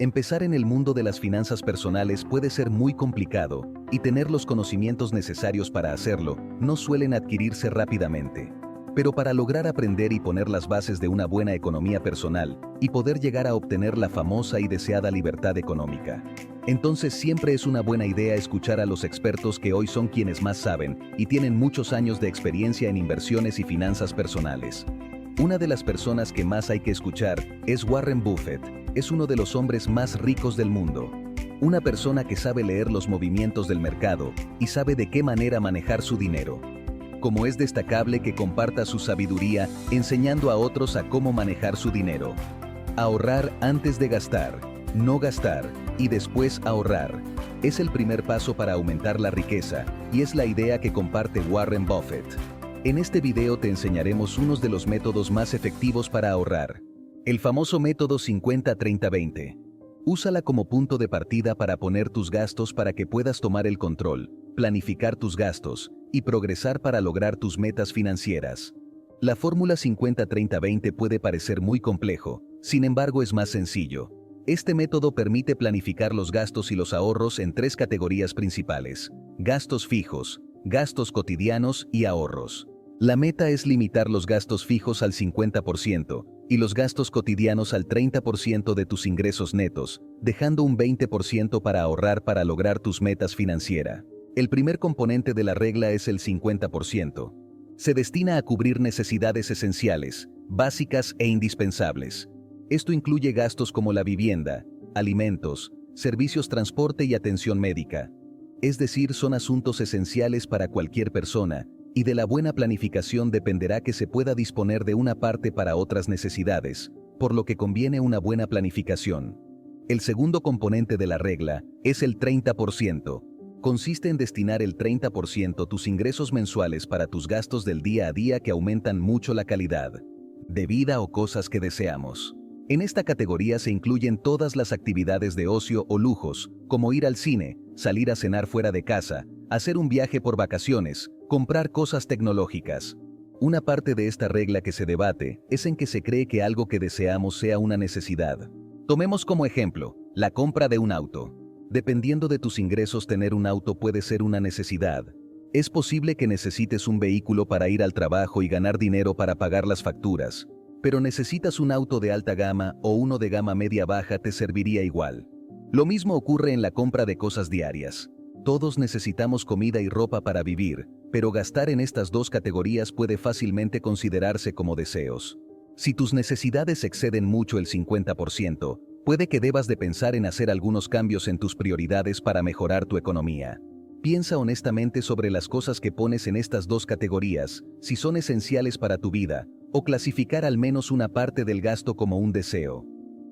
Empezar en el mundo de las finanzas personales puede ser muy complicado, y tener los conocimientos necesarios para hacerlo no suelen adquirirse rápidamente. Pero para lograr aprender y poner las bases de una buena economía personal, y poder llegar a obtener la famosa y deseada libertad económica, entonces siempre es una buena idea escuchar a los expertos que hoy son quienes más saben y tienen muchos años de experiencia en inversiones y finanzas personales. Una de las personas que más hay que escuchar es Warren Buffett. Es uno de los hombres más ricos del mundo. Una persona que sabe leer los movimientos del mercado y sabe de qué manera manejar su dinero. Como es destacable que comparta su sabiduría enseñando a otros a cómo manejar su dinero. Ahorrar antes de gastar, no gastar y después ahorrar. Es el primer paso para aumentar la riqueza y es la idea que comparte Warren Buffett. En este video te enseñaremos unos de los métodos más efectivos para ahorrar. El famoso método 50-30-20. Úsala como punto de partida para poner tus gastos para que puedas tomar el control, planificar tus gastos y progresar para lograr tus metas financieras. La fórmula 50-30-20 puede parecer muy complejo, sin embargo es más sencillo. Este método permite planificar los gastos y los ahorros en tres categorías principales: gastos fijos, gastos cotidianos y ahorros. La meta es limitar los gastos fijos al 50% y los gastos cotidianos al 30% de tus ingresos netos, dejando un 20% para ahorrar para lograr tus metas financieras. El primer componente de la regla es el 50%. Se destina a cubrir necesidades esenciales, básicas e indispensables. Esto incluye gastos como la vivienda, alimentos, servicios, transporte y atención médica. Es decir, son asuntos esenciales para cualquier persona, y de la buena planificación dependerá que se pueda disponer de una parte para otras necesidades, por lo que conviene una buena planificación. El segundo componente de la regla es el 30%. Consiste en destinar el 30% tus ingresos mensuales para tus gastos del día a día que aumentan mucho la calidad de vida o cosas que deseamos. En esta categoría se incluyen todas las actividades de ocio o lujos, como ir al cine, salir a cenar fuera de casa, hacer un viaje por vacaciones, comprar cosas tecnológicas. Una parte de esta regla que se debate es en que se cree que algo que deseamos sea una necesidad. Tomemos como ejemplo, la compra de un auto. Dependiendo de tus ingresos, tener un auto puede ser una necesidad. Es posible que necesites un vehículo para ir al trabajo y ganar dinero para pagar las facturas, pero necesitas un auto de alta gama o uno de gama media-baja te serviría igual. Lo mismo ocurre en la compra de cosas diarias. Todos necesitamos comida y ropa para vivir, pero gastar en estas dos categorías puede fácilmente considerarse como deseos. Si tus necesidades exceden mucho el 50%, puede que debas de pensar en hacer algunos cambios en tus prioridades para mejorar tu economía. Piensa honestamente sobre las cosas que pones en estas dos categorías, si son esenciales para tu vida, o clasificar al menos una parte del gasto como un deseo.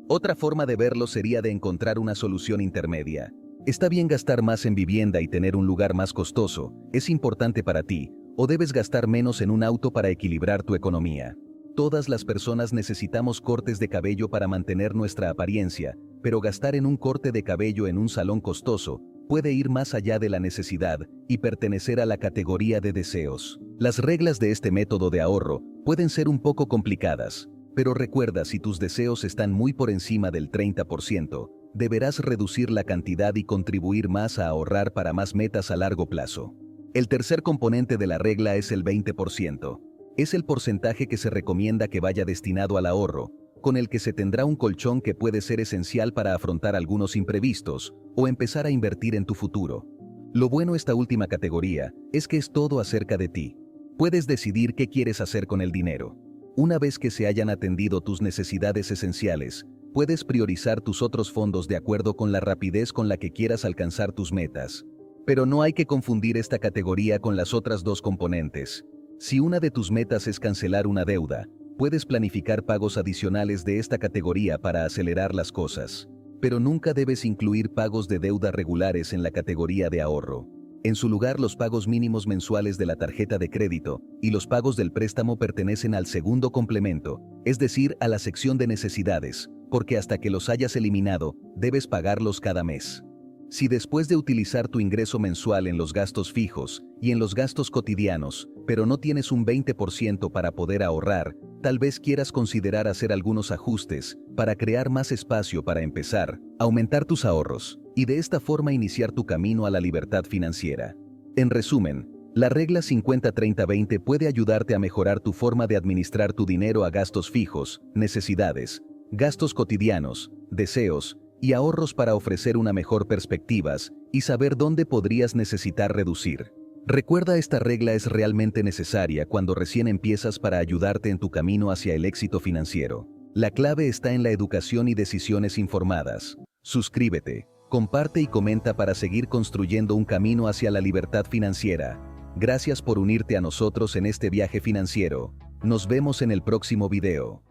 Otra forma de verlo sería de encontrar una solución intermedia. Está bien gastar más en vivienda y tener un lugar más costoso, es importante para ti, o debes gastar menos en un auto para equilibrar tu economía. Todas las personas necesitamos cortes de cabello para mantener nuestra apariencia, pero gastar en un corte de cabello en un salón costoso puede ir más allá de la necesidad y pertenecer a la categoría de deseos. Las reglas de este método de ahorro pueden ser un poco complicadas, pero recuerda, si tus deseos están muy por encima del 30%, deberás reducir la cantidad y contribuir más a ahorrar para más metas a largo plazo. El tercer componente de la regla es el 20%. Es el porcentaje que se recomienda que vaya destinado al ahorro, con el que se tendrá un colchón que puede ser esencial para afrontar algunos imprevistos o empezar a invertir en tu futuro. Lo bueno de esta última categoría es que es todo acerca de ti. Puedes decidir qué quieres hacer con el dinero. Una vez que se hayan atendido tus necesidades esenciales, puedes priorizar tus otros fondos de acuerdo con la rapidez con la que quieras alcanzar tus metas. Pero no hay que confundir esta categoría con las otras dos componentes. Si una de tus metas es cancelar una deuda, puedes planificar pagos adicionales de esta categoría para acelerar las cosas. Pero nunca debes incluir pagos de deuda regulares en la categoría de ahorro. En su lugar, los pagos mínimos mensuales de la tarjeta de crédito y los pagos del préstamo pertenecen al segundo complemento, es decir, a la sección de necesidades, porque hasta que los hayas eliminado, debes pagarlos cada mes. Si después de utilizar tu ingreso mensual en los gastos fijos y en los gastos cotidianos, pero no tienes un 20% para poder ahorrar, Tal vez quieras considerar hacer algunos ajustes para crear más espacio para empezar, aumentar tus ahorros y de esta forma iniciar tu camino a la libertad financiera. En resumen, la regla 50-30-20 puede ayudarte a mejorar tu forma de administrar tu dinero a gastos fijos, necesidades, gastos cotidianos, deseos y ahorros para ofrecer una mejor perspectivas y saber dónde podrías necesitar reducir. Recuerda, esta regla es realmente necesaria cuando recién empiezas para ayudarte en tu camino hacia el éxito financiero. La clave está en la educación y decisiones informadas. Suscríbete, comparte y comenta para seguir construyendo un camino hacia la libertad financiera. Gracias por unirte a nosotros en este viaje financiero. Nos vemos en el próximo video.